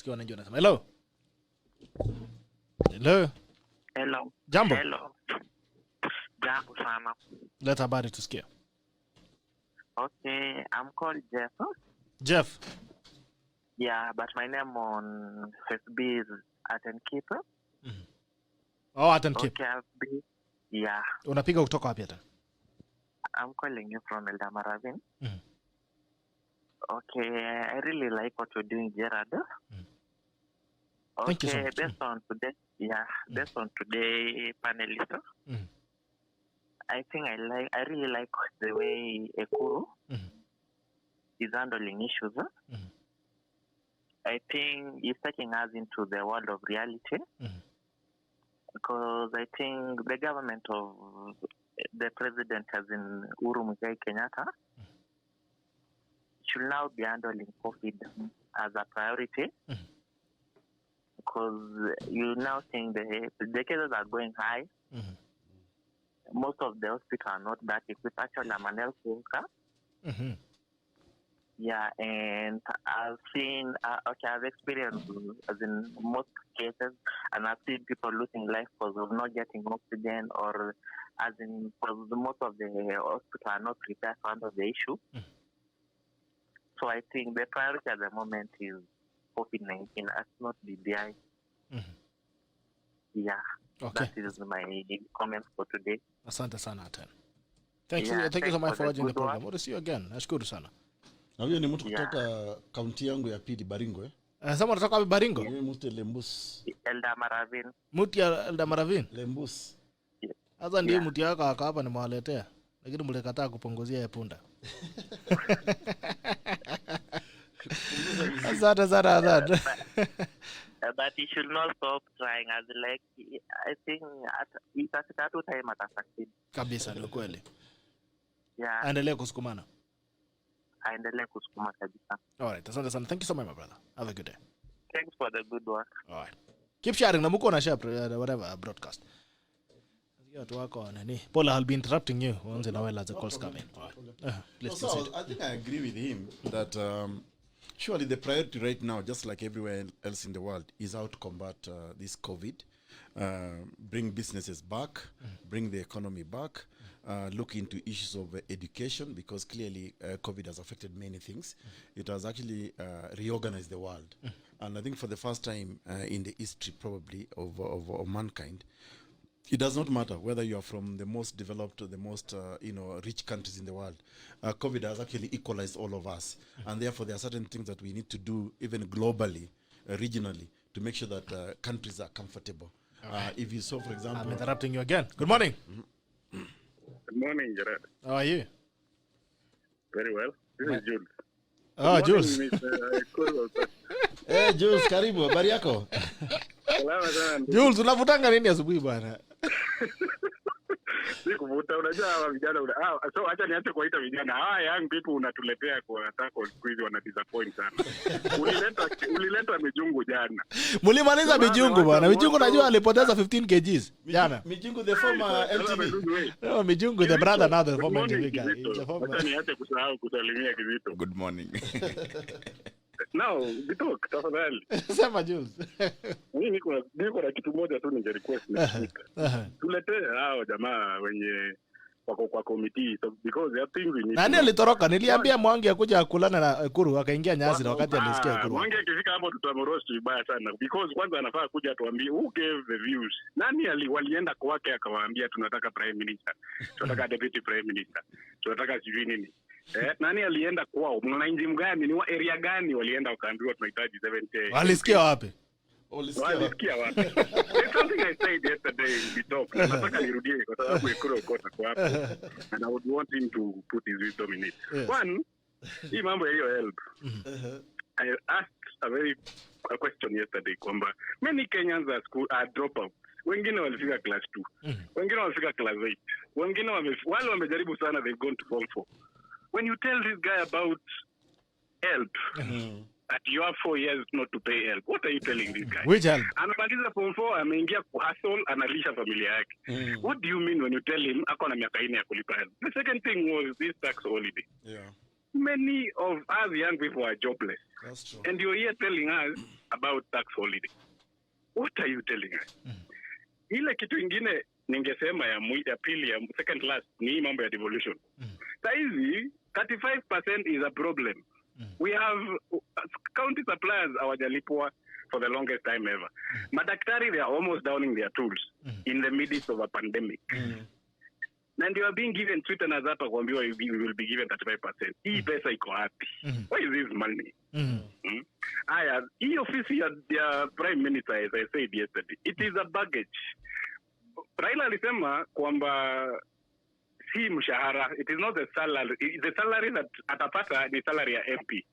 tusikie wananchi wanasema. Hello. Hello. Hello. Jambo. Hello. Jambo sana. Leta habari tusikie. Okay, I'm called Jeff. Jeff. Yeah, but my name on FB is Atenkeeper. Oh, Atenkeep. Okay, FB. Yeah. Unapiga kutoka wapi Aten? I'm calling you from Eldamaravin. Okay, I really like what you're doing, Gerard. Thank you so Okay, much. based on today, based on today panelist, I think I really like the way Ekuru is handling issues. I think he's taking us into the world of reality, because I think the government of the president, as in Uhuru Muigai Kenyatta, should now be handling COVID as a priority, because you now think the cases are going high. Most of the hospitals are not that equipped. Actually, I'm an health worker. Yeah, and I've seen, I've experienced, as in most cases, and I've seen people losing life because of not getting oxygen, or as in because most of the hospitals are not prepared to handle the issue. So I think the priority at the moment is COVID-19, as not BBI. Yeah, Okay. that is my comments for today. Asante sana Aten. Thank you so much for watching the program. We'll see you again. Nashukuru sana. Na huyo ni mtu kutoka kaunti yangu ya pili Baringo Sasa unatoka wapi Baringo? Yeye mtu Lembus. Eldamaravin. Mtu ya Eldamaravin? Lembus. Sasa ndiye mtu yako hapa nimewaletea. Lakini mlikataa kupunguzia ya punda. Asante sana. But he should not stop trying, as like, I think at time atasucceed. Kabisa ni kweli. Yeah. Aendelee kusukumana. Aendelee kusukuma kabisa. All right, asante sana. Thank you so much, my brother. Have a good day. Thanks for the good work. All right. Keep sharing na mko na share whatever broadcast. Watu wako nani? Paul, I'll be interrupting you once in a while as the calls come in. Please So I think I agree with him that surely the priority right now, just like everywhere else in the world, is how to combat this COVID, bring businesses back, bring the economy back, look into issues of education, because clearly COVID has affected many things. It has actually reorganized the world. And I think for the first time in the history probably of mankind, it does not matter whether you are from the most developed or the most rich countries in the world. COVID has actually equalized all of us. And therefore there are certain things that we need to do even globally, regionally, to make sure that countries are comfortable. If you saw, for example... I'm interrupting you again. Good morning. Good morning, Gerard. How are you? Very well. This is Jules. Oh, Jules. Hey, Jules, karibu. Habari yako? Salama sana. Jules, unavutanga nini asubuhi bwana? Sikuvuta, unajua hawa vijana so acha niache kuwaita vijana. Hawa young people unatuletea kwa tako squeeze wana disappoint sana. Ulileta Mijungu jana. Mulimaliza Mijungu bwana. Mijungu najua alipoteza 15 kgs jana. Mijungu the former LTV. No, Mijungu the brother now the former LTV guy. Acha niache kusahau kusalimia Kizito. Good morning. Now, Bitok, tafadhali. Sema Jules. Mimi niko na kitu moja tu ninge request. Tuletee hao jamaa wenye wako kwa committee, so because there are things we need. Nani alitoroka? Niliambia Mwangi akuja kulana na Ekuru akaingia Nyazi na wakati alisikia Ekuru. Mwangi akifika hapo tutamroast vibaya sana, because kwanza anafaa kuja tuambie who gave the views. Nani walienda kwake akawaambia tunataka prime minister, tunataka deputy prime minister, tunataka sijui nini. Nani alienda kwao? Mwananchi mgani? Ni area gani walienda wakaambiwa tunahitaji 70? Walisikia wapi? Walisikia wapi? There's something I said yesterday in the talk. Nataka nirudie kwa sababu Ekuru Aukot kwa hapo. And I would want him to put his wisdom in it. Yes. One, hii mambo ya hiyo help. I asked a question yesterday kwamba many Kenyans are dropouts. Wengine walifika class 2. Wengine walifika class 8. Wengine wale wamejaribu sana, they've gone to form 4. When you tell this guy about help, that you have 4 years not to pay help, what are you telling this guy? Which help? Anamaliza form 4, ameingia kuhustle, analisha familia yake. What do you mean when you tell him ako na miaka 4 ya kulipa help? The second thing was this tax holiday. Yeah. many of us young people are jobless. That's true. And you're here telling us about tax holiday. What are you telling us? Ile kitu ingine ningesema ya pili ya second last ni mambo ya devolution. Saizi 35% is a problem. We have county suppliers hawajalipwa for the longest time ever. Madaktari, they are almost downing their tools in the midst of a pandemic. And you are being given sweeteners hapa kuambiwa we will be given 35%. Hii pesa iko wapi? Where is this money? Aya, hii ofisi ya Prime Minister, as I said yesterday, it is a baggage. Raila alisema kwamba si mshahara, it is not the salary. The salary that atapata ni salary ya MP.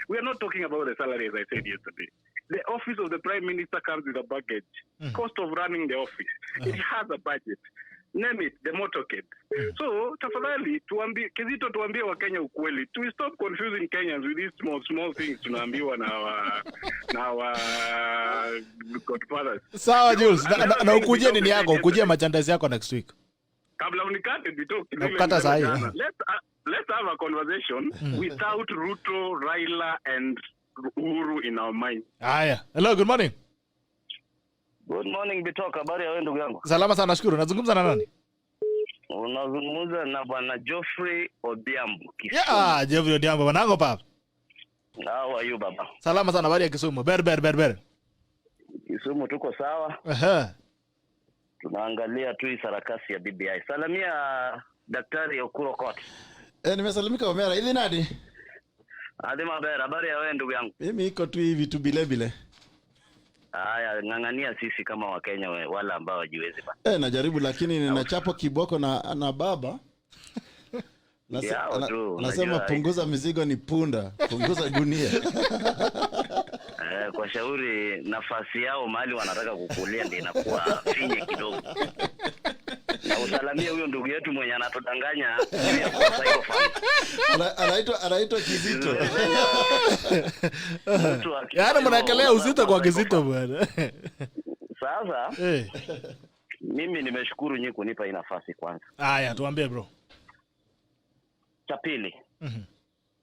We are not talking about the salary, as I said yesterday. The office of the Prime Minister comes with a baggage. Cost of running the office. It has a budget. Name it, the motorcade. So, tafadhali, Kizito tuambie wa Kenya ukweli. To stop confusing Kenyans with these small things tunaambiwa na wa godfathers. Sawa, Jules. Na ukuje nini yako? Ukuje merchandise yako next week. Kabla unikate bito. Nakukata sahi. Let's have a conversation without Ruto, Raila and Uhuru in our mind. Haya. Hello, good morning. Good morning Bitoka, habari ya wewe ndugu yangu? Salama sana, nashukuru. Nazungumza na nani? Unazungumza na bwana Geoffrey Odhiambo. Yeah, Geoffrey Odhiambo wanangu papa. How are you baba? Salama sana, habari ya Kisumu. Ber. Kisumu tuko sawa. Tunaangalia tu sarakasi ya BBI. Salamia Dr.Ekuru Aukot. Nimesalimika Omera. Ili nani? Adema Ber, habari ya wewe ndugu yangu? Mimi iko tu hivi tu bile. Haya, ngangania sisi kama Wakenya wala ambao wajiwezi bana. Najaribu lakini ninachapo kiboko na baba. Nasema punguza mizigo ni punda, punguza gunia. Kwa shauri nafasi yao mahali wanataka kukulia ndio inakuwa finye kidogo. Na usalamia huyo ndugu yetu mwenye anatudanganya ya kwa psychophone. Anaitwa Kizito. Yaani mnakelea uzito kwa Kizito bwana. Sasa mimi nimeshukuru nyinyi kunipa hii nafasi kwanza. Haya, tuambie bro. Cha pili.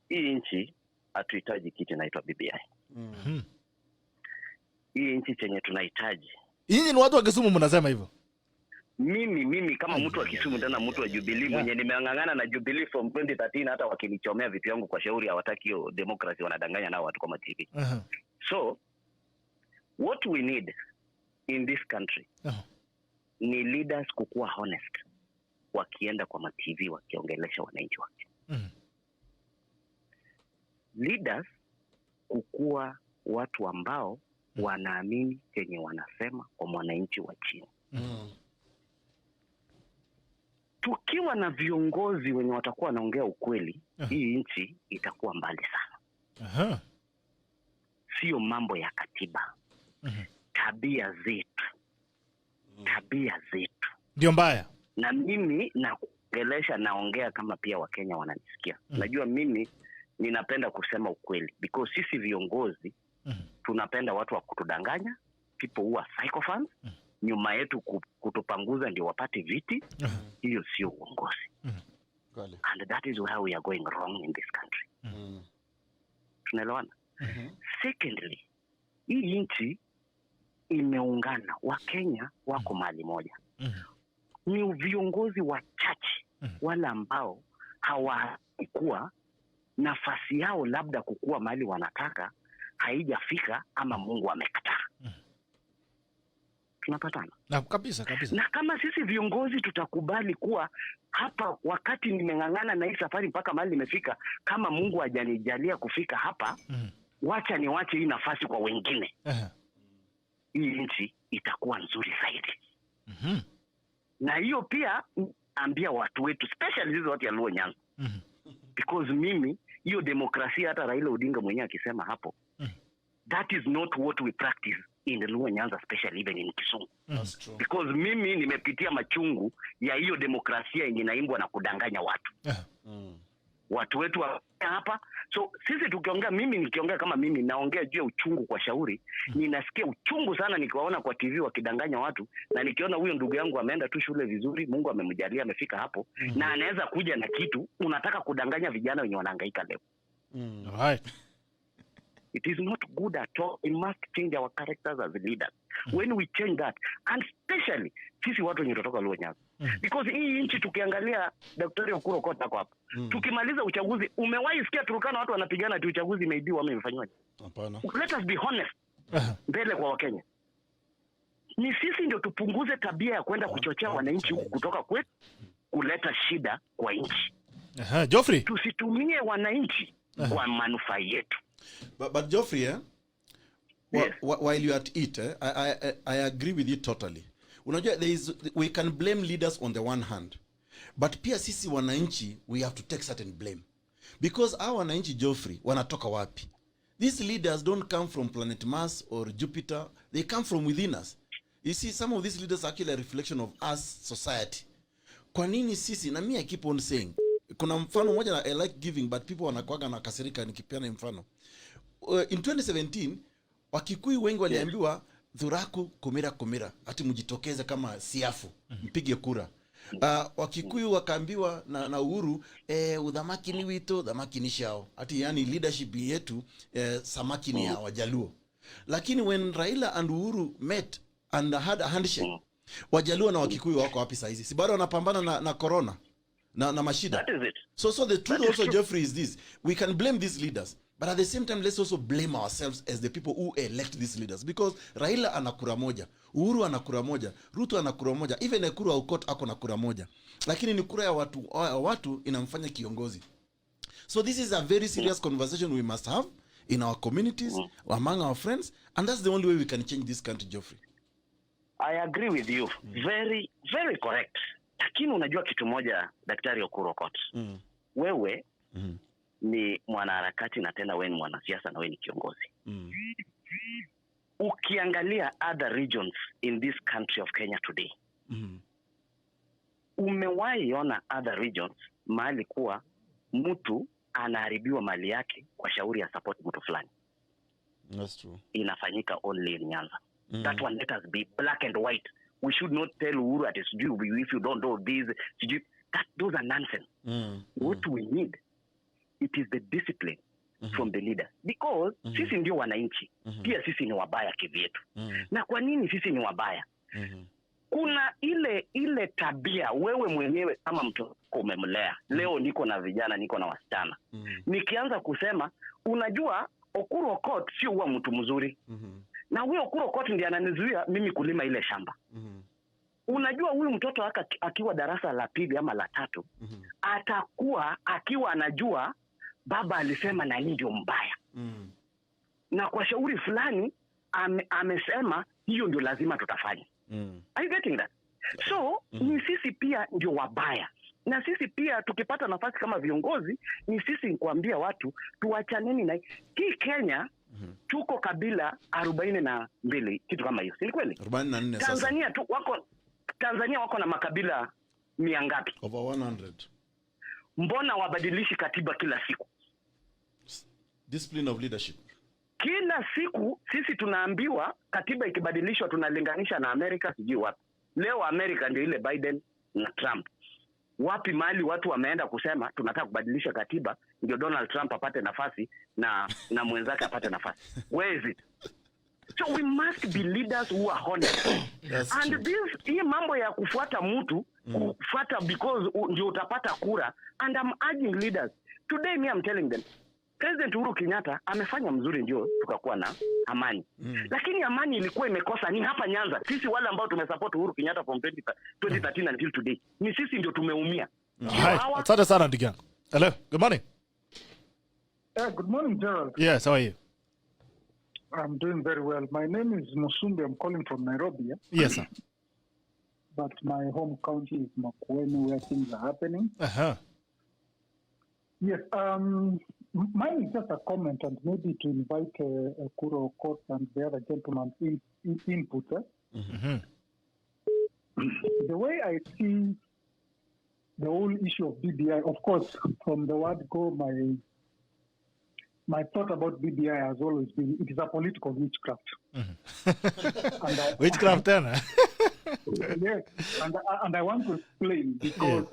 Hii nchi hatuhitaji kitu inaitwa BBI. Hii nchi chenye tunahitaji. Hii ni watu wa Kisumu mnasema hivyo. Mimi kama mtu wa Kisumu tena mtu wa Jubilee mwenye nimeangangana na Jubilee from 2013 hata wakinichomea vitu yangu kwa shauri hawataki hiyo democracy, wanadanganya nao watu kama TV. So what we need in this country ni leaders kukuwa honest wakienda kwa ma-TV wakiongelesha wananchi wake. Leaders kukuwa watu ambao wanaamini kenye wanasema kwa mwananchi wa chini. Tukiwa na viongozi wenye watakuwa wanaongea ukweli, hii nchi itakuwa mbali sana. Sio mambo ya katiba. Tabia zetu. Ndio mbaya. Na mimi nakuongelesha naongea kama pia Wakenya wananisikia. Najua mimi ninapenda kusema ukweli because sisi viongozi tunapenda watu wa kutudanganya, people who are psychophants. Nyuma yetu kutupanguza ndio wapate viti. Hiyo sio uongozi. And that is where we are going wrong in this country. Tunaelewana? Secondly, hii nchi imeungana, Wakenya wako mahali moja. Ni viongozi wachache wala ambao hawakuwa nafasi yao labda kukua mahali wanataka haijafika ama Mungu amekataa. Tunapatana. Na kabisa. Na kama sisi viongozi tutakubali kuwa hapa wakati nimengangana na hii safari mpaka mahali nimefika, kama Mungu hajanijalia kufika hapa, wacha niwache hii nafasi kwa wengine. Hii nchi itakuwa nzuri zaidi. Na hiyo pia ambia watu wetu, especially hizo watu ya Luo Nyanza. Because mimi hiyo demokrasia hata Raila Odinga mwenyewe akisema hapo, that is not what we practice in the Luo Nyanza, especially even in Kisumu. Because mimi nimepitia machungu ya hiyo demokrasia yenye inaimbwa na kudanganya watu. watu wetu hapa. So sisi tukiongea, mimi nikiongea kama mimi naongea juu ya uchungu kwa shauri, ninasikia uchungu sana nikiwaona kwa TV wakidanganya watu, na nikiona huyo ndugu yangu ameenda tu shule vizuri, Mungu amemjalia amefika hapo, na anaweza kuja na kitu, unataka kudanganya vijana wenye wanahangaika leo. Right. It is not good at all. We must change our characters as leaders. When we change that, and especially sisi watu wenye kutoka Luo Nyanza. Because hii nchi tukiangalia, Dr.Ekuru Aukot ako hapa. Tukimaliza uchaguzi, umewahi sikia Turkana watu wanapigana ati uchaguzi imeibiwa ama imefanywa? Hapana. Let us be honest. Mbele kwa Wakenya. Ni sisi ndio tupunguze tabia ya kwenda kuchochea wananchi huku kutoka kwetu kuleta shida kwa nchi. Geoffrey. Tusitumie wananchi kwa manufaa yetu. But Geoffrey, Yes. while you are at it, I agree with you totally. Unajua, we can blame leaders on the one hand, but pia sisi wananchi, we have to take certain blame. Because our wananchi, Geoffrey, wanatoka wapi? These leaders don't come from planet Mars or Jupiter. They come from within us. You see, some of these leaders are actually a reflection of us, society. Kwa nini sisi, na I keep on saying, kuna mfano moja I like giving, but people wanakuaga na kasirika nikipeana mfano. In 2017, Wakikuyu wengi waliambiwa dhuraku kumira, ati mjitokeze kama siafu, mpige kura. Wakikuyu wakaambiwa na Uhuru, udhamaki ni wito, dhamaki ni shao. Ati yani leadership yetu, samaki ni ya Wajaluo. Lakini when Raila and Uhuru met and had a handshake, Wajaluo na Wakikuyu wako wapi saizi? Si bado wanapambana na corona na mashida. That is it. So the truth also, Geoffrey, is this. We can blame these leaders, but at the same time, let's also blame ourselves as the people who elect these leaders. Because Raila anakura moja, Uhuru anakura moja, Ruto anakura moja, even Ekuru Aukot ako na kura moja. Lakini ni kura ya watu inamfanya kiongozi. So this is a very serious conversation we must have in our communities, among our friends, and that's the only way we can change this country, Geoffrey. I agree with you. Very, very correct. Lakini unajua kitu moja, Daktari Ekuru Aukot. Wewe ni mwanaharakati na tena wewe ni mwanasiasa na wewe ni kiongozi. Ukiangalia other regions in this country of Kenya today, umewahi ona other regions mahali kuwa mtu anaharibiwa mali yake kwa shauri ya support mtu fulani? That's true. Inafanyika only in Nyanza. That one, let us be black and white. We should not tell Uhuru at if you don't do this. Those are nonsense. What we need, it is the discipline from the leader. Because sisi ndio wananchi, pia sisi ni wabaya kivyetu. Na kwa nini sisi ni wabaya? Kuna ile tabia wewe mwenyewe kama mtu umemlea. Leo niko na vijana, niko na wasichana. Nikianza kusema, unajua Ekuru Aukot sio huwa mtu mzuri. Na huyo Ekuru Aukot ndiye ananizuia mimi kulima ile shamba. Unajua huyu mtoto akiwa darasa la pili ama la tatu, atakuwa akiwa anajua baba alisema na hii ndio mbaya. Na kwa shauri fulani amesema hiyo ndio lazima tutafanya. Are you getting that? So ni sisi pia ndio wabaya. Na sisi pia tukipata nafasi kama viongozi, ni sisi kuambia watu tuachaneni na hii Kenya. Tuko kabila 42 kitu kama hiyo. Si kweli? 44 sasa. Tanzania wako na makabila 100 ngapi? Over 100. Mbona wabadilishi katiba kila siku? Discipline of leadership. Kila siku sisi tunaambiwa katiba ikibadilishwa tunalinganisha na Amerika sijui wapi. Leo Amerika ndio ile Biden na Trump. Wapi mali watu wameenda kusema tunataka kubadilisha katiba ndio Donald Trump apate nafasi na mwenzake apate nafasi. Where is it? So we must be leaders who are honest. And this hii mambo ya kufuata mtu, kufuata because ndio utapata kura, and I'm urging leaders. Today I'm telling them, President Uhuru Kenyatta amefanya mzuri ndio tukakuwa na amani. Lakini amani ilikuwa imekosa ni hapa Nyanza. Sisi wale ambao tumesupport Uhuru Kenyatta from 2013 until today. Ni sisi ndio tumeumia. Asante sana ndugu yangu. Hello, good morning. Good morning, Gerald. Yes, how are you? I'm doing very well. My name is Musumbi. I'm calling from Nairobi. Yes, sir. But my home county is Makueni, where things are happening. Yes. Mine is just a comment, and maybe to invite Ekuru Aukot and the other gentlemen input. The way I see the whole issue of BBI, of course, from the word go, my thought about BBI has always been it is a political witchcraft. Witchcraft, then? Yes, and I want to explain because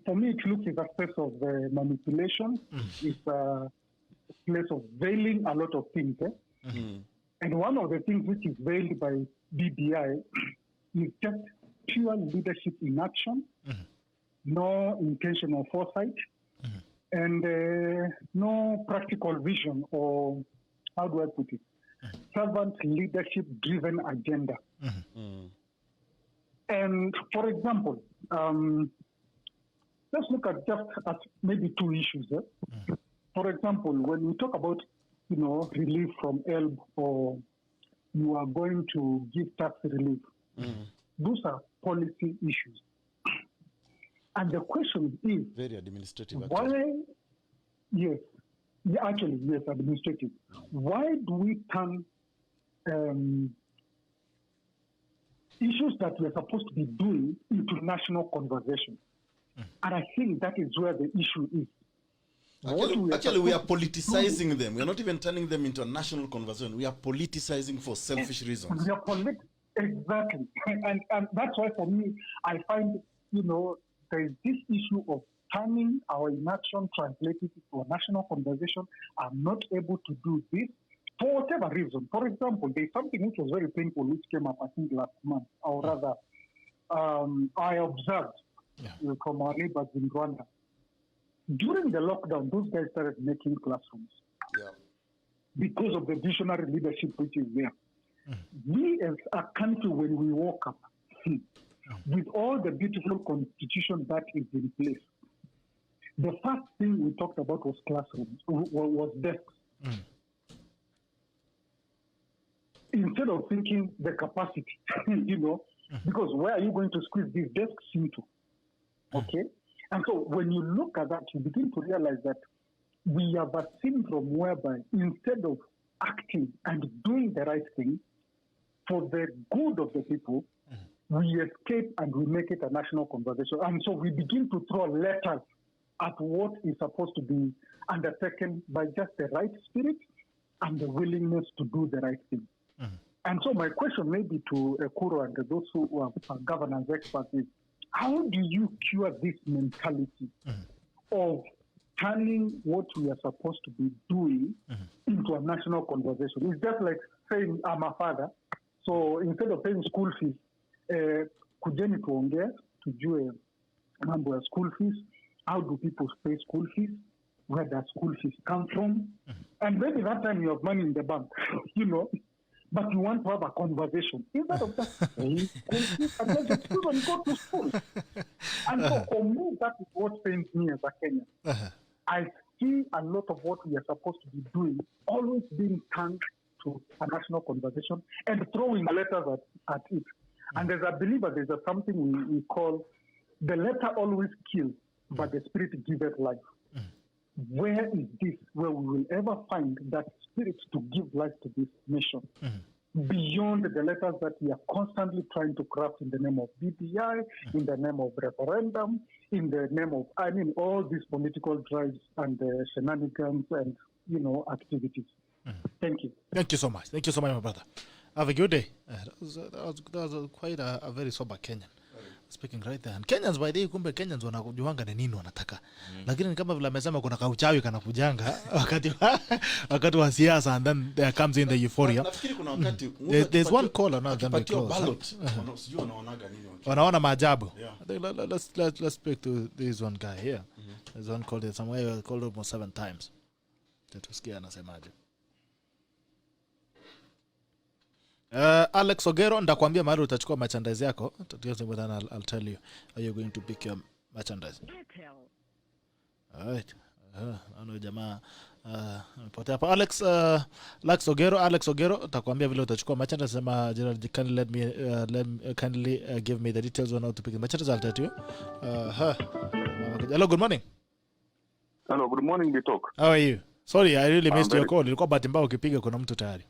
for me it looks as a space of manipulation. It's a place of veiling a lot of things. And one of the things which is veiled by BBI is just pure leadership in action, no intentional foresight, and no practical vision, or how do I put it? Servant leadership driven agenda. And for example, let's look at just at maybe two issues. For example, when we talk about relief from ELB, or you are going to give tax relief, those are policy issues. And the question is, very administrative. Why? Yes, administrative. Why do we turn issues that we're supposed to be doing into national conversation? And I think that is where the issue is. Actually, we are politicizing them. We are not even turning them into a national conversation. We are politicizing for selfish reasons. Exactly. And that's why for me, I find, there is this issue of turning our inaction, translated into a national conversation. I'm not able to do this for whatever reason. For example, there's something which was very painful which came up, I think, last month, or rather, I observed from our neighbors in Rwanda. During the lockdown, those guys started making classrooms because of the visionary leadership which is there. We as a country, when we woke up, with all the beautiful constitution that is in place, the first thing we talked about was classrooms, was desks. Instead of thinking the capacity, because where are you going to squeeze these desks into? Okay? And so when you look at that, you begin to realize that we have a syndrome whereby instead of acting and doing the right thing for the good of the people, we escape and we make it a national conversation. And so we begin to throw letters at what is supposed to be undertaken by just the right spirit and the willingness to do the right thing. And so my question maybe to Ekuru and those who are governance experts is, how do you cure this mentality of turning what we are supposed to be doing into a national conversation? It's just like saying, I'm a father, so instead of paying school fees, kujeni tuongee, tujue mambo ya school fees, how do people pay school fees, where does school fees come from, and maybe that time you have money in the bank, but you want to have a conversation instead of just paying school fees and let the children go to school. And so for me, that is what pains me as a Kenyan. I see a lot of what we are supposed to be doing always being turned to a national conversation and throwing letters at it. And as a believer, there's something we call the letter always kills, but the spirit giveth life. Where is this where we will ever find that spirit to give life to this nation? Beyond the letters that we are constantly trying to craft in the name of BBI, in the name of referendum, in the name of, all these political drives and shenanigans and, activities. Thank you. Thank you so much. Thank you so much, my brother. Have a good day. That was quite a very sober Kenyan. Speaking right there. And Kenyans by the way, kumbe Kenyans wanajuanga ni nini wanataka. Lakini kama vile amesema kuna kauchawi kana kujanga wakati wa siasa, and then there comes in the euphoria. Nafikiri kuna wakati there's one caller now then we close. Sijui wanaonaga nini. Wanaona maajabu. Let's speak to this one guy here. There's one called somewhere called almost 7 times. Tusikia anasemaje. Alex Ogero, ndakwambia mahali utachukua merchandise yako. I'll tell you how you're going to pick your merchandise. Alright. Ano jamaa potea hapa. Alex Ogero utakwambia vile utachukua merchandise. Sema Gerald, can let me kindly give me the details on how to pick the merchandise. I'll tell you. Hello, good morning. Hello, good morning, Bitok. How are you? Sorry, I really missed your call. Ilikuwa bahati mbaya ukipiga kuna mtu tayari.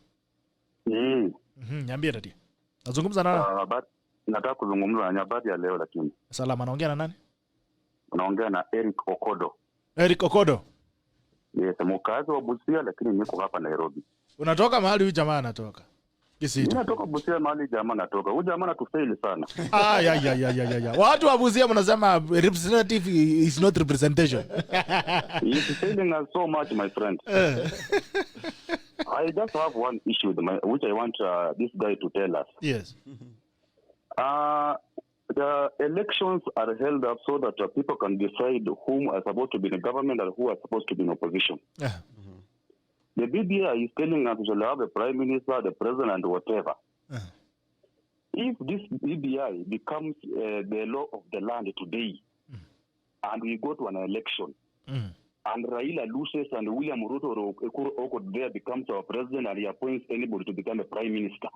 Niambie dadi. Nazungumza na Nataka kuzungumza na nyabadi ya leo lakini. Salama, naongea na nani? Unaongea na Eric Okodo. Eric Okodo. Yes, mkazi wa Busia lakini niko hapa Nairobi. Unatoka mahali huyu jamaa anatoka? Kizito. Mimi natoka Busia mahali jamaa anatoka. Huyu jamaa anatufaili sana. Ya. Watu wa Busia mnasema representative is not representation. He is failing us so much, my friend. I just have one issue which I want this guy to tell us. Yes. The elections are held up so that people can decide whom are supposed to be in the government and who are supposed to be in opposition. The BBI is telling us we shall have a prime minister, the president, and whatever. If this BBI becomes the law of the land today, and we go to an election, and Raila loses and William Ruto or Ekuru Aukot there becomes our president and he appoints anybody to become a prime minister,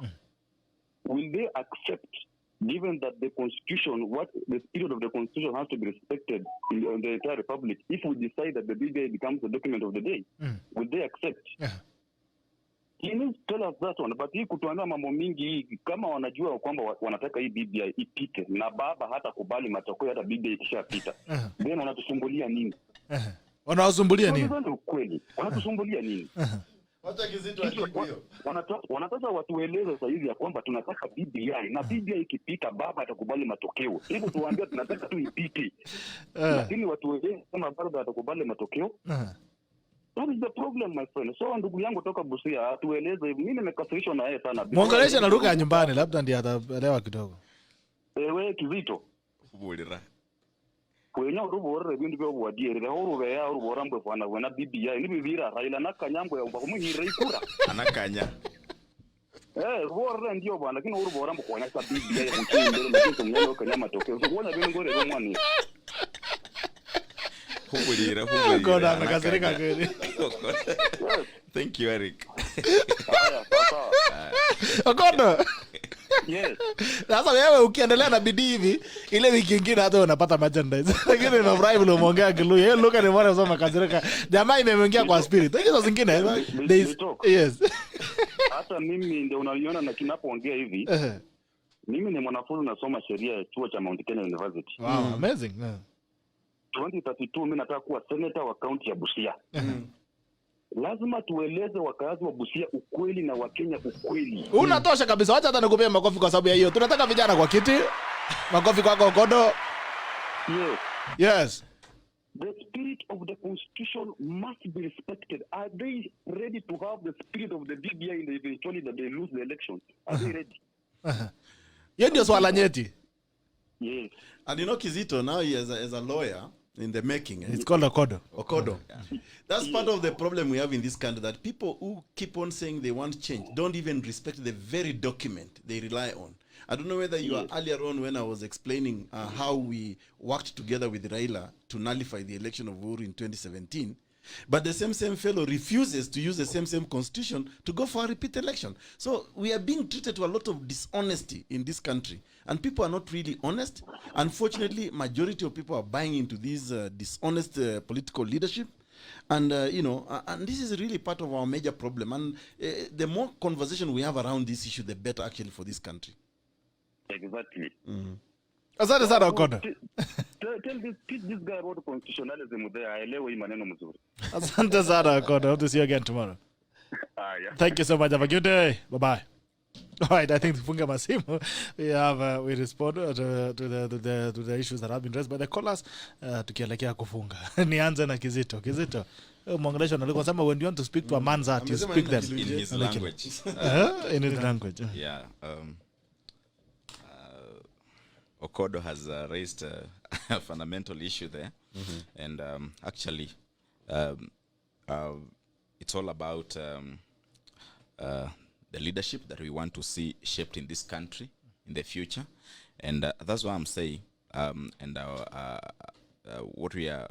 will they accept, given that the constitution, what the spirit of the constitution has to be respected in the entire republic, if we decide that the BBI becomes the document of the day, will they accept? He needs to tell us that one, but hii kutuambia mambo mingi kama wanajua kwamba wanataka hii BBI ipite na baba hata kubali matokeo hata BBI ikishapita. Then wanatusumbulia nini? Wanawasumbulia nini? Kweli. Wanatusumbulia nini? Wacha Kizito ajibu hiyo. Wanataka watueleze sasa hivi ya kwamba tunataka BBI na BBI ikipita baba atakubali matokeo. Hebu tuwaambie tunataka tu ipite. Lakini watueleze kama baba atakubali matokeo. That is the problem, my friend. So ndugu yangu toka Busia atueleze, mimi nimekasirishwa na yeye sana. Muongeleshe na lugha ya nyumbani labda ndiye ataelewa kidogo. Wewe Kizito. Kubulira. Kwenya urubore bintu byo bwadire urube ya urubora mbwe fana wena BBI ni bibira Raila nakanyambo ya umba muhira ikura Anakanya. Urubora ndio bwana lakini urubora mbwe kwanya sa BBI ukimbele lakini tumnyalo kanyama tokeo so kuona bintu ngore romani Kubulira. Koda nakasirika kweli. Thank you, Eric. Okodo. Yes. Sasa wewe ukiendelea na bidii hivi ile wiki nyingine hata unapata merchandise. Lakini na furahi vile umeongea kilu. Yeye look ni mwana soma kazirika. Jamaa imemwingia kwa spirit. Hizo zingine. Yes. Hata mimi ndio unaliona na kinapoongea hivi. Mimi ni mwanafunzi nasoma sheria ya chuo cha Mount Kenya University. Wow, amazing. 2032 mimi nataka kuwa senator wa county ya Busia. Lazima tueleze wakazi wa Busia ukweli na Wakenya ukweli. Unatosha kabisa. Wacha hata nikupee makofi kwa sababu ya hiyo. Tunataka vijana kwa kiti. Makofi kwako Okodo. Yes. The spirit of the constitution must be respected. Are they ready to have the spirit of the BBI in the eventuality that they lose the election? Are they ready? Hiyo ndio swala nyeti. Yes. And you know Kizito now he as a lawyer in the making. It's called Okodo. That's part of the problem we have in this country, that people who keep on saying they want change don't even respect the very document they rely on. I don't know whether you were earlier on when I was explaining how we worked together with Raila to nullify the election of Uhuru in 2017. But the same fellow refuses to use the same constitution to go for a repeat election. So we are being treated to a lot of dishonesty in this country. And people are not really honest. Unfortunately, majority of people are buying into this dishonest political leadership. And, and this is really part of our major problem. And the more conversation we have around this issue, the better actually for this country. Exactly. Asante sana Okodo. Teach this guy about constitutionalism there. Aelewe hii maneno mzuri. Asante sana Okodo. Hope to see you again tomorrow. Yeah. Thank you so much. Have a good day. Bye-bye. All right, I think tufunge masimu. We respond to the issues that have been raised by the callers. Tukielekea kufunga. Nianze na Kizito. Kizito. Mwongelesho nalikuwa sema when you want to speak to a man's heart, you speak them in his language. In his language. Yeah. Okodo has raised a fundamental issue there. And actually, it's all about the leadership that we want to see shaped in this country in the future. And that's why I'm saying, and what we are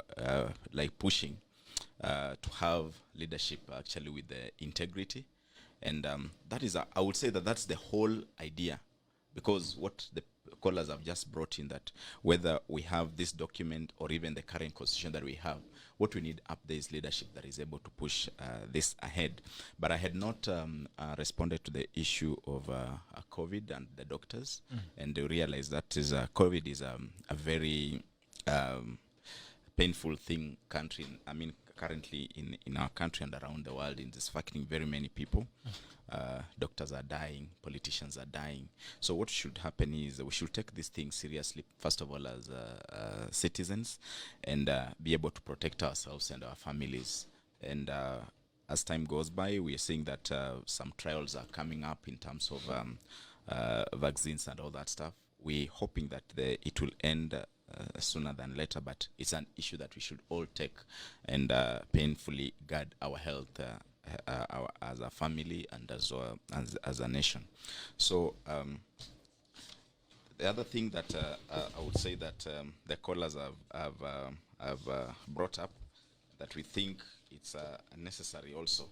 like pushing to have leadership actually with the integrity. And that is, I would say that that's the whole idea, because what the callers have just brought in, that whether we have this document or even the current constitution that we have, what we need up there is leadership that is able to push this ahead. But I had not responded to the issue of COVID and the doctors, and they realize that is COVID is a very painful thing currently in our country and around the world. It's affecting very many people. Doctors are dying, politicians are dying. So what should happen is we should take this thing seriously, first of all, as citizens, and be able to protect ourselves and our families. And as time goes by, we are seeing that some trials are coming up in terms of vaccines and all that stuff. We're hoping that it will end sooner than later, but it's an issue that we should all take and painfully guard our health as a family and as a nation. So the other thing that I would say that the callers have brought up that we think it's necessary also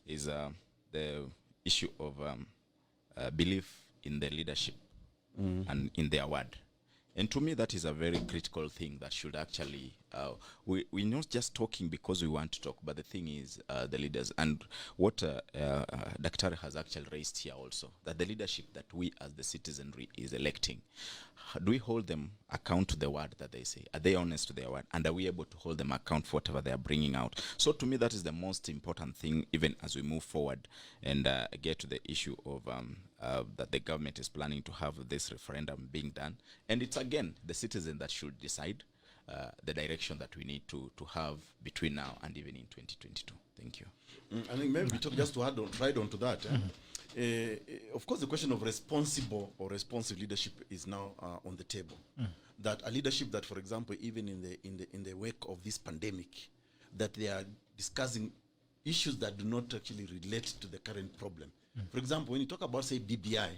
is the issue of belief in the leadership and in their word. And to me, that is a very critical thing that should actually, we're not just talking because we want to talk, but the thing is the leaders. And what Dr. has actually raised here also, that the leadership that we as the citizenry is electing, do we hold them account to the word that they say? Are they honest to their word? And are we able to hold them account for whatever they are bringing out? So to me, that is the most important thing, even as we move forward and get to the issue of that the government is planning to have this referendum being done. And it's, again, the citizen that should decide the direction that we need to have between now and even in 2022. Thank you. I think maybe we talk just to add on, right on to that. Of course, the question of responsible or responsive leadership is now on the table. That a leadership that, for example, even in the wake of this pandemic, that they are discussing issues that do not actually relate to the current problem. For example, when you talk about, say, BBI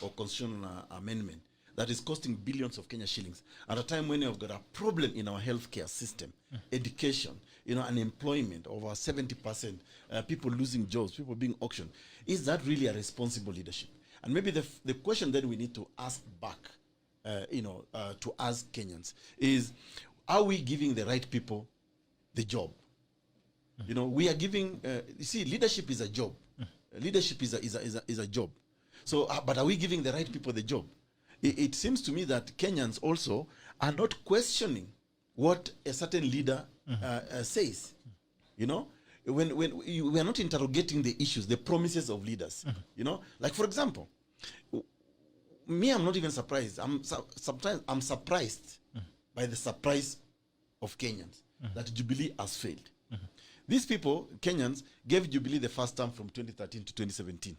or constitutional amendment, that is costing billions of Kenya shillings at a time when we've got a problem in our healthcare system, education, unemployment, over 70%, people losing jobs, people being auctioned. Is that really a responsible leadership? And maybe the question that we need to ask back, to us Kenyans is, are we giving the right people the job? We are giving, you see, leadership is a job. Leadership is a job. So, but are we giving the right people the job? It seems to me that Kenyans also are not questioning what a certain leader says. When we are not interrogating the issues, the promises of leaders. Like, for example, me, I'm not even surprised. Sometimes I'm surprised by the surprise of Kenyans that Jubilee has failed. These people, Kenyans, gave Jubilee the first term from 2013 to 2017.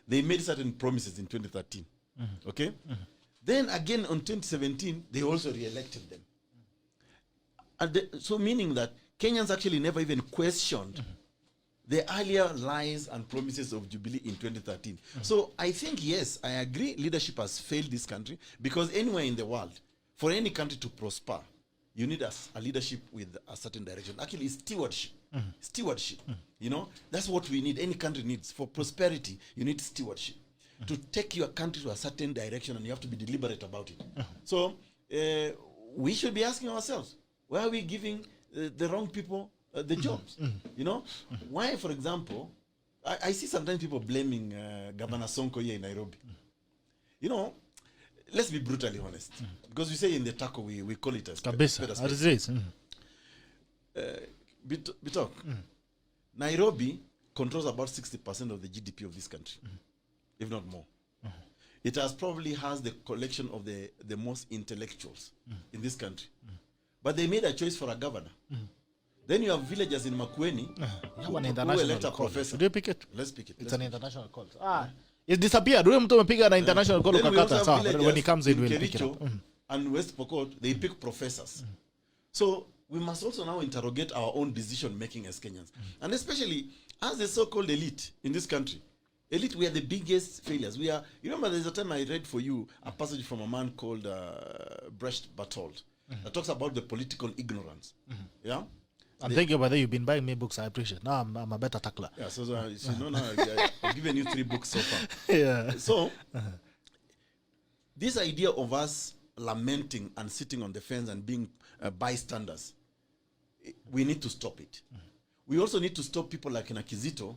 They made certain promises in 2013. Okay? Then again on 2017, they also re-elected them. And so meaning that Kenyans actually never even questioned the earlier lies and promises of Jubilee in 2013. So I think, yes, I agree leadership has failed this country, because anywhere in the world, for any country to prosper, you need a leadership with a certain direction. Actually, it's stewardship. Stewardship. That's what we need. Any country needs. For prosperity, you need stewardship. To take your country to a certain direction, and you have to be deliberate about it. So we should be asking ourselves, why are we giving the wrong people the jobs? Why, for example, I see sometimes people blaming Governor Sonko here in Nairobi. Let's be brutally honest. Because we say in the taco, we call it as Bitok. Nairobi controls about 60% of the GDP of this country, if not more. It probably has the collection of the most intellectuals in this country. But they made a choice for a governor. Then you have villagers in Makueni who elect a professor. Do you pick it? Let's pick it. It's an international call. It disappeared. Wewe mtu amepiga na international call ukakata. Sawa, when he comes in we'll pick it up. And West Pokot, they pick professors. So we must also now interrogate our own decision making as Kenyans. And especially as the so-called elite in this country. Elite, we are the biggest failures. You remember there's a time I read for you a passage from a man called Brecht Bartold that talks about the political ignorance. Yeah? I'm thinking about that. You've been buying me books. I appreciate. Now I'm a better tackler. Yeah, so I've given you 3 books so far. Yeah. So, this idea of us lamenting and sitting on the fence and being bystanders we need to stop it. We also need to stop people like Kizito,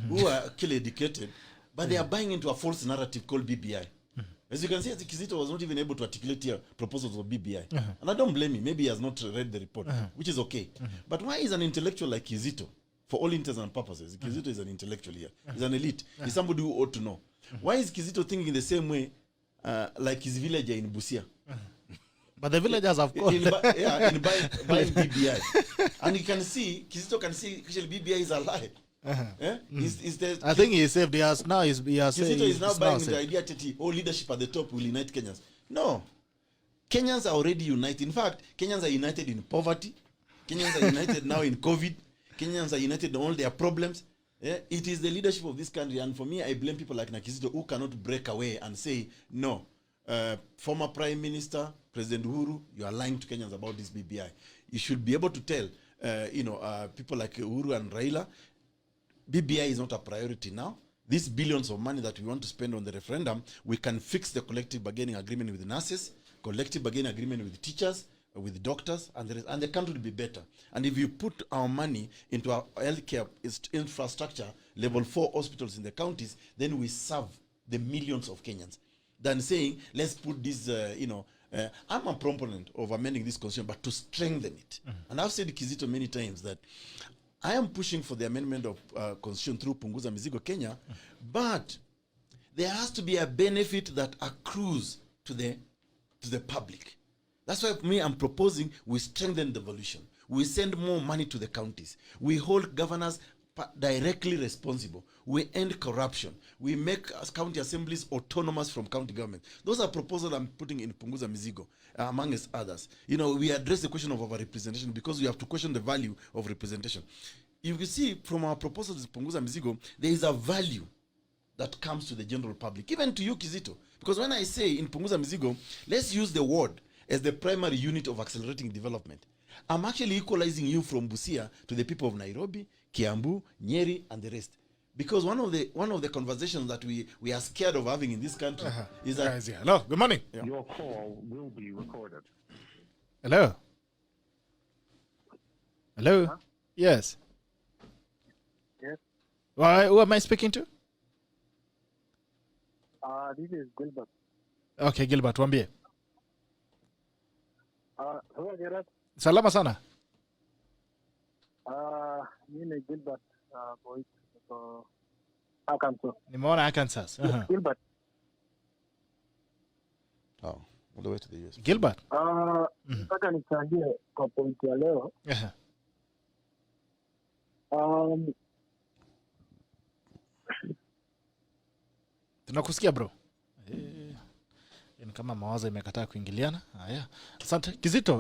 who are clearly educated, but they are buying into a false narrative called BBI. As you can see, Kizito was not even able to articulate here proposals of BBI. And I don't blame him. Maybe he has not read the report, which is okay. But why is an intellectual like Kizito, for all intents and purposes, Kizito is an intellectual here. He's an elite. He's somebody who ought to know. Why is Kizito thinking in the same way like his villager in Busia? But the villagers have called. In buying BBI. And you can see, Kizito can see, actually BBI is a lie. I think he saved. Kizito is now buying the idea that leadership at the top will unite Kenyans. No. Kenyans are already united. In fact, Kenyans are united in poverty. Kenyans are united now in COVID. Kenyans are united in all their problems. It is the leadership of this country. And for me, I blame people like Kizito who cannot break away and say, no, former Prime Minister, President Uhuru, you are lying to Kenyans about this BBI. You should be able to tell, people like Uhuru and Raila, BBI is not a priority now. These billions of money that we want to spend on the referendum, we can fix the collective bargaining agreement with the nurses, collective bargaining agreement with teachers, with doctors, and the country will be better. And if you put our money into our healthcare infrastructure, level 4 hospitals in the counties, then we serve the millions of Kenyans. Than saying, let's put this, I'm a proponent of amending this constitution, but to strengthen it. And I've said to Kizito many times that I am pushing for the amendment of constitution through Punguza Mizigo Kenya, but there has to be a benefit that accrues to the public. That's why for me, I'm proposing we strengthen devolution. We send more money to the counties. We hold governors directly responsible. We end corruption. We make county assemblies autonomous from county government. Those are proposals I'm putting in Punguza Mizigo, amongst others. We address the question of our representation because we have to question the value of representation. You can see from our proposals in Punguza Mizigo, there is a value that comes to the general public, even to you, Kizito. Because when I say in Punguza Mizigo, let's use the ward as the primary unit of accelerating development, I'm actually equalizing you from Busia to the people of Nairobi, Kiambu, Nyeri, and the rest. Because one of the conversations that we are scared of having in this country is that... Hello, good morning. Yeah. Your call will be recorded. Hello. Hello. Huh? Yes. Yes. Well, who am I speaking to? This is Gilbert. Okay, Gilbert, wambie. Hello, Gerard. Salama sana. Mimi Gilbert boy kutoka Arkansas. Nimeona Arkansas. Gilbert. Oh, all the way to the US. Gilbert. Nataka nichangie kwa point ya leo. Tunakusikia bro. Kama mawazo imekataa kuingiliana. Haya. Asante. Kizito,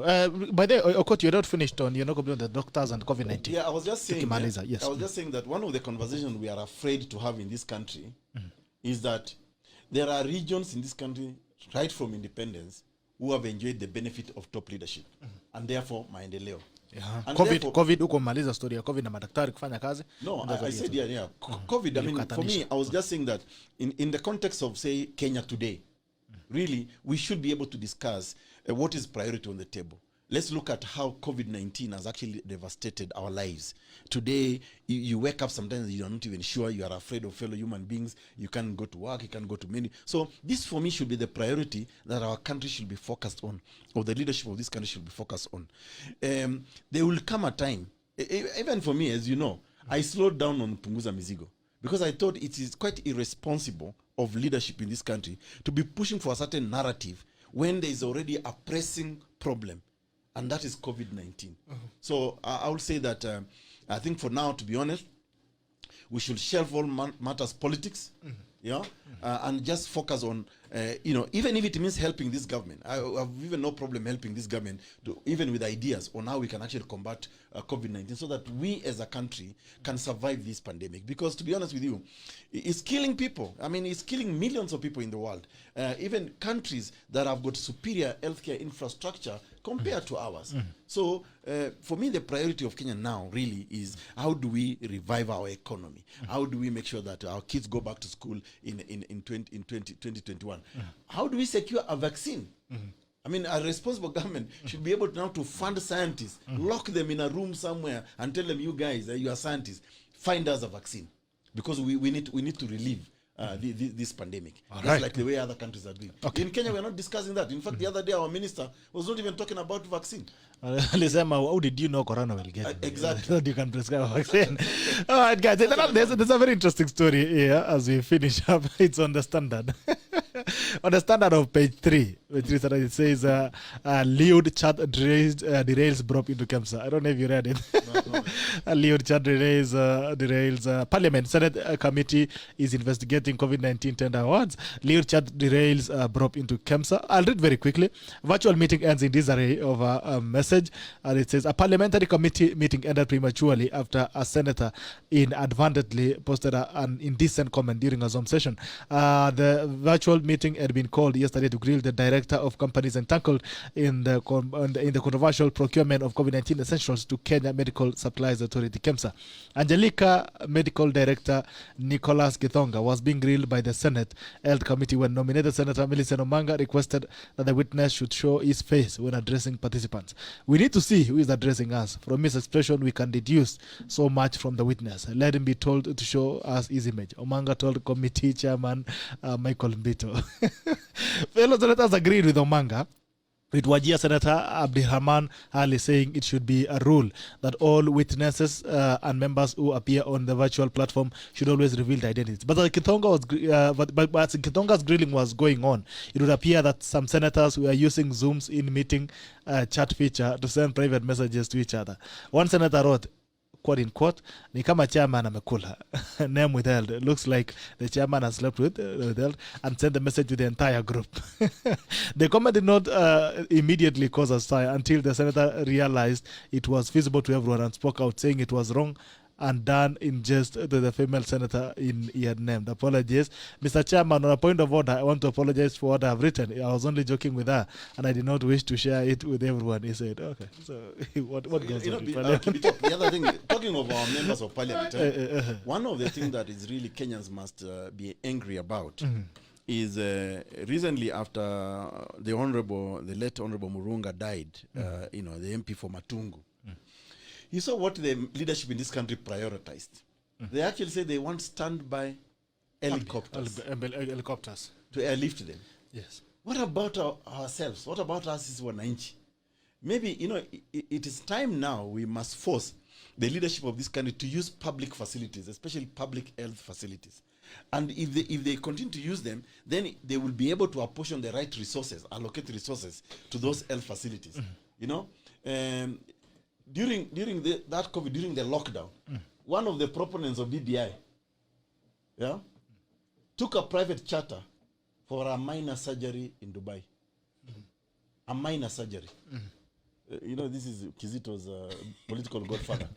by the way, Aukot, you're not finished on, you're not going to be on the doctors and COVID-19. Yeah, I was just saying, yes. I was just saying that one of the conversations we are afraid to have in this country is that there are regions in this country, right from independence, who have enjoyed the benefit of top leadership. And therefore, maendeleo. Yeah. COVID uko maliza story ya COVID na madaktari kufanya kazi. No, I said, yeah. COVID, I mean, for me, I was just saying that in the context of, say, Kenya today, really, we should be able to discuss what is priority on the table. Let's look at how COVID-19 has actually devastated our lives. Today, you wake up sometimes you are not even sure, you are afraid of fellow human beings, you can't go to work, you can't go to many. So this for me should be the priority that our country should be focused on, or the leadership of this country should be focused on. There will come a time, even for me, as you know, I slowed down on Punguza Mizigo because I thought it is quite irresponsible of leadership in this country to be pushing for a certain narrative when there is already a pressing problem, and that is COVID-19. So I would say that I think for now, to be honest, we should shelve all matters politics, and just focus on, even if it means helping this government. I have even no problem helping this government, even with ideas on how we can actually combat COVID-19 so that we as a country can survive this pandemic. Because to be honest with you, it's killing people. I mean, it's killing millions of people in the world. Even countries that have got superior healthcare infrastructure compared to ours. So for me, the priority of Kenya now really is how do we revive our economy? How do we make sure that our kids go back to school in 2021? How do we secure a vaccine? I mean, a responsible government should be able now to fund scientists, lock them in a room somewhere and tell them, you guys, you are scientists, find us a vaccine. Because we need to relieve this pandemic. Just like the way other countries are doing. In Kenya, we are not discussing that. In fact, the other day, our minister was not even talking about vaccine. How did you know Corona will get? Exactly. So you can prescribe a vaccine. All right, guys. There's a very interesting story here as we finish up. It's on the Standard. On the Standard of page 3, it says, lewd chat derails Brop into Kemsa. I don't know if you read it. No. Lewd chat derails Parliament. Senate committee is investigating COVID-19 tender awards. Lewd chat derails Brop into Kemsa. I'll read very quickly. Virtual meeting ends in disarray of a message. And it says, a parliamentary committee meeting ended prematurely after a senator inadvertently posted an indecent comment during a Zoom session. The virtual meeting had been called yesterday to grill the director of companies entangled in the controversial procurement of COVID-19 essentials to Kenya Medical Supplies Authority, KEMSA. Angelica Medical Director Nicholas Githonga was being grilled by the Senate Health Committee when nominated Senator Millicent Omanga requested that the witness should show his face when addressing participants. We need to see who is addressing us. From his expression, we can deduce so much from the witness. Let him be told to show us his image. Omanga told committee chairman Michael Mbito. Fellow senators agreed with Omanga, with Wajir Senator Abdirahman Ali saying it should be a rule that all witnesses and members who appear on the virtual platform should always reveal their identities. But as Kitonga's grilling was going on, it would appear that some senators were using Zoom's in-meeting chat feature to send private messages to each other. One senator wrote, quote in quote, ni kama chairman amekula. Name withheld. It looks like the chairman has slept withheld and sent the message to the entire group. The comment did not immediately cause a stir until the senator realized it was visible to everyone and spoke out saying it was wrong and done in jest to the female senator he had named. Apologies. Mr. Chairman, on a point of order, I want to apologize for what I have written. I was only joking with her and I did not wish to share it with everyone. He said, okay. So what goes on? The other thing, talking of our members of parliament, one of the things that is really Kenyans must be angry about is recently after the late Honorable Murunga died, the MP for Matungu, you saw what the leadership in this country prioritized. They actually said they want standby helicopters to airlift them. Yes. What about ourselves? What about us as Wananchi? Maybe, it is time now we must force the leadership of this country to use public facilities, especially public health facilities. And if they continue to use them, then they will be able to apportion the right resources, allocate resources to those health facilities. During that COVID, during the lockdown, one of the proponents of BBI, took a private charter for a minor surgery in Dubai. A minor surgery. This is Kizito's political godfather.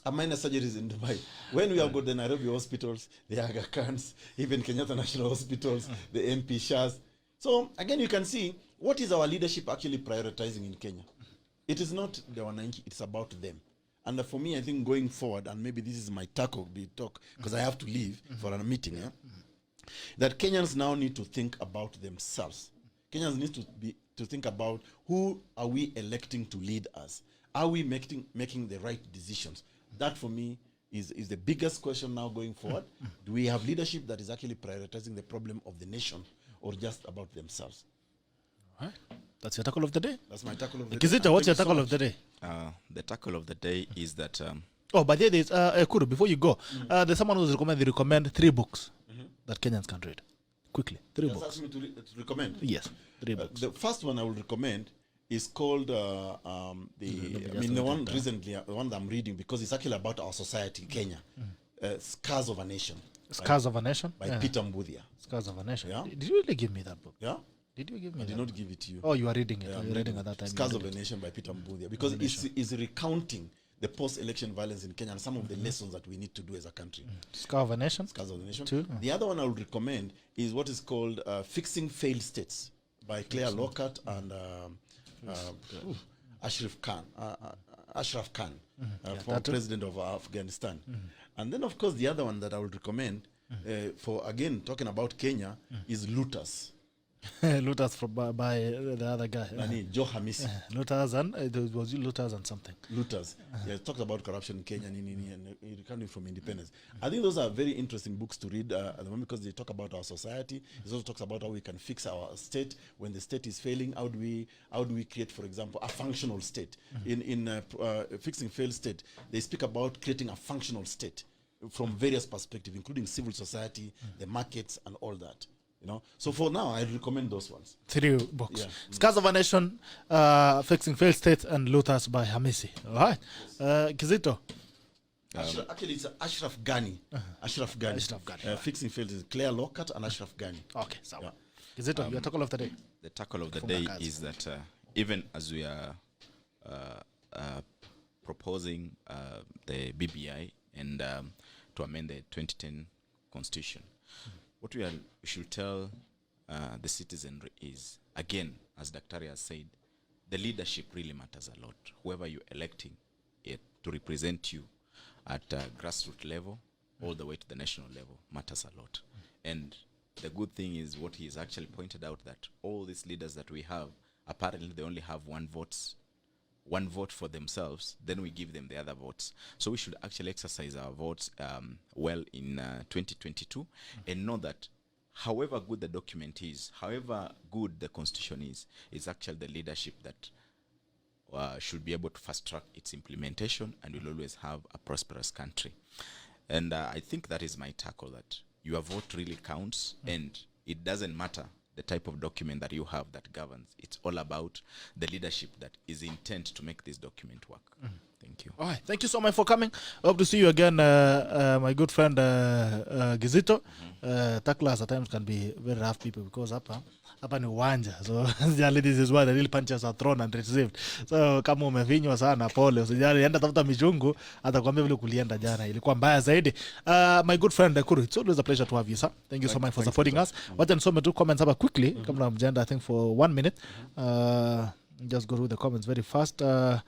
A minor surgery is in Dubai. When we have got the Nairobi hospitals, the Aga Khans, even Kenyatta National Hospitals, the MP Shahs. So again, you can see what is our leadership actually prioritizing in Kenya. It is not the Wananchi, it's about them. And for me, I think going forward, and maybe this is my talk, because I have to leave for a meeting, that Kenyans now need to think about themselves. Kenyans need to think about who are we electing to lead us. Are we making the right decisions? That for me is the biggest question now going forward. Do we have leadership that is actually prioritizing the problem of the nation or just about themselves? All right. That's your tackle of the day. That's my tackle of the day. Kizito, what's your tackle of the day? The tackle of the day is that... but there is, Ekuru, before you go, there's someone who's recommend 3 books that Kenyans can read. Quickly, 3 books. Ask me to recommend? Yes, 3 books. The first one I will recommend is called the one recently, the one that I'm reading, because it's actually about our society, Kenya. Scars of a Nation. Scars of a Nation? By Peter Mbuthia. Scars of a Nation. Yeah? Did you really give me that book? Yeah. Did you give me I did not give it to you. Oh, you are reading it. Yeah, you were reading at that time. Scars of a Nation by Peter Mbuthia. Because it's recounting the post-election violence in Kenya and some of the lessons that we need to do as a country. Scars of a Nation? Scars of the Nation. 2. The other one I would recommend is what is called Fixing Failed States by Claire Lockhart and Ashraf Khan, former president of Afghanistan. And then, of course, the other one that I would recommend for, again, talking about Kenya, is Looters Looters by the other guy. Nani, Joe Hamisi. Looters and it was Looters and something. Looters. Yeah, it talks about corruption in Kenya and coming from independence. I think those are very interesting books to read at the moment because they talk about our society. It also talks about how we can fix our state when the state is failing. How do we create, for example, a functional state? In fixing failed state, they speak about creating a functional state from various perspectives, including civil society, the markets, and all that. So for now, I recommend those ones. 3 books. Yeah. Scars of a Nation, Fixing Failed State, and Looters by Hamisi. All right. Kizito. Actually, it's Ashraf Ghani. Ashraf Ghani. Fixing Failed is Claire Lockhart and Ashraf Ghani. Okay, so Kizito, your tackle of the day. The tackle of the day is that even as we are proposing the BBI and to amend the 2010 Constitution, what we should tell the citizenry is, again, as Dr. has said, the leadership really matters a lot. Whoever you're electing it to represent you at grassroots level all the way to the national level matters a lot. And the good thing is what he has actually pointed out, that all these leaders that we have, apparently they only have one vote for themselves, then we give them the other votes. So we should actually exercise our votes well in 2022 and know that however good the document is, however good the constitution is, it's actually the leadership that should be able to fast track its implementation, and we'll always have a prosperous country. And I think that is my tackle, that your vote really counts, and it doesn't matter the type of document that you have that governs. It's all about the leadership that is intent to make this document work. Thank you. All right. Thank you so much for coming. Hope to see you again, my good friend Kizito. Tacklers at times can be very rough people because hapa ni uwanja. So this is why the real punches are thrown and received. So kama umevinywa sana pole, usijali, enda tafuta michungu atakwambia vile kulienda jana ilikuwa mbaya zaidi. My good friend Ekuru, it's always a pleasure to have you, sir. Thank you so much for supporting us. Wacha nisome tu comments hapa quickly kama mjenda, I think for 1 minute. Just go through the comments very fast. Pauline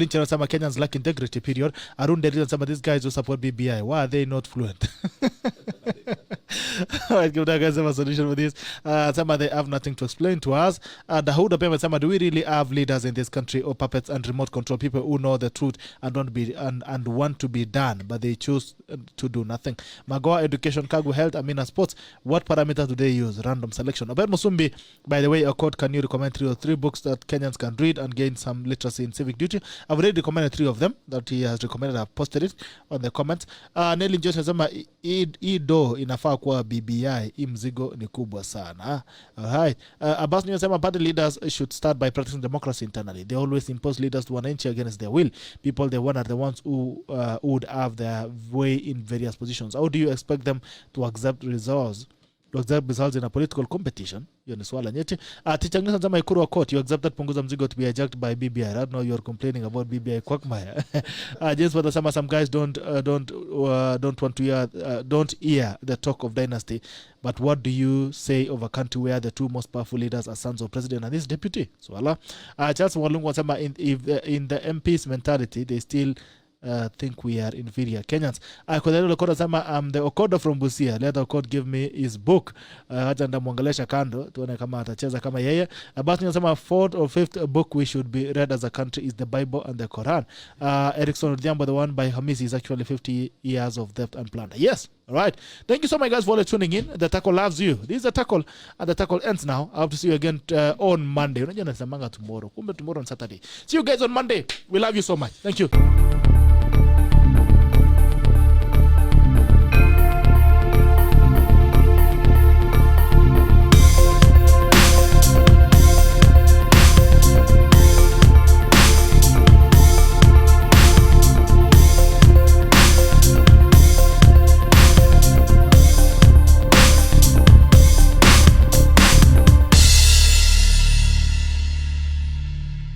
Cherosama, Kenyans lack integrity, period. Arun Derry, some of these guys who support BBI, why are they not fluent? Alright, give that guys a solution for this. Some of they have nothing to explain to us. The Huda Payment, some do we really have leaders in this country or puppets and remote control people who know the truth and don't be and want to be done, but they choose to do nothing? Magoa, education, cargo, health, Amina sports. What parameters do they use? Random selection. Obed Musumbi, by the way, Aukot, can you recommend 3 or 3 books that Kenyans can read and gain some literacy in civic duty? I've already recommended 3 of them that he has recommended. I've posted it on the comments. Nelly Josh nasema ido inafaa kuwa BBI, mzigo ni kubwa sana. Alright. Abbas nasema party leaders should start by practicing democracy internally. They always impose leaders to wananchi against their will. People they want are the ones who would have their way in various positions. How do you expect them to accept results in a political competition? Hiyo ni swala nyeti. Teacher Ngasa Zama Ekuru Aukot, you accept that punguza mzigo to be hijacked by BBI. Right now you're complaining about BBI quagmire. James Wadasama, some guys don't want to hear the talk of dynasty. But what do you say of a country where the 2 most powerful leaders are sons of president and his deputy? Swala. Charles Mwalungu wasema in the MP's mentality they still think we are inferior Kenyans. Kodero Aukot asema I'm the Aukot from Busia. Let Aukot give me his book. Haja ndamwangelesha kando tuone kama atacheza kama yeye. Basi nasema 4th or 5th book we should be read as a country is the Bible and the Quran. Erickson Odhiambo, the one by Hamisi, is actually 50 years of theft and plunder. Yes. All right. Thank you so much, guys, for tuning in. The Tackle loves you. This is the Tackle, and the Tackle ends now. I hope to see you again on Monday. Unajua nasemanga tomorrow. Kumbe tomorrow on Saturday. See you guys on Monday. We love you so much. Thank you.